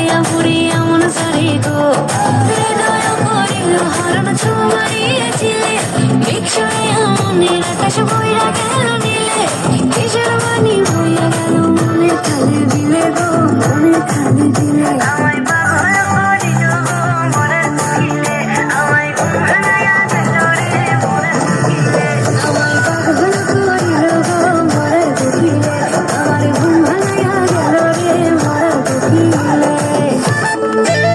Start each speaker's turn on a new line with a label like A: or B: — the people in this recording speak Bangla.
A: গাইয়া পুরি এমন সারি গো হৃদয় করিল হরণ ছুমারিয়েছিলে বিক্ষয়ে মনের আকাশ বইরা গেল নীলে কিশোর বাণী বইয়া গেল মনে খালি দিলে গো মনে খালি দিলে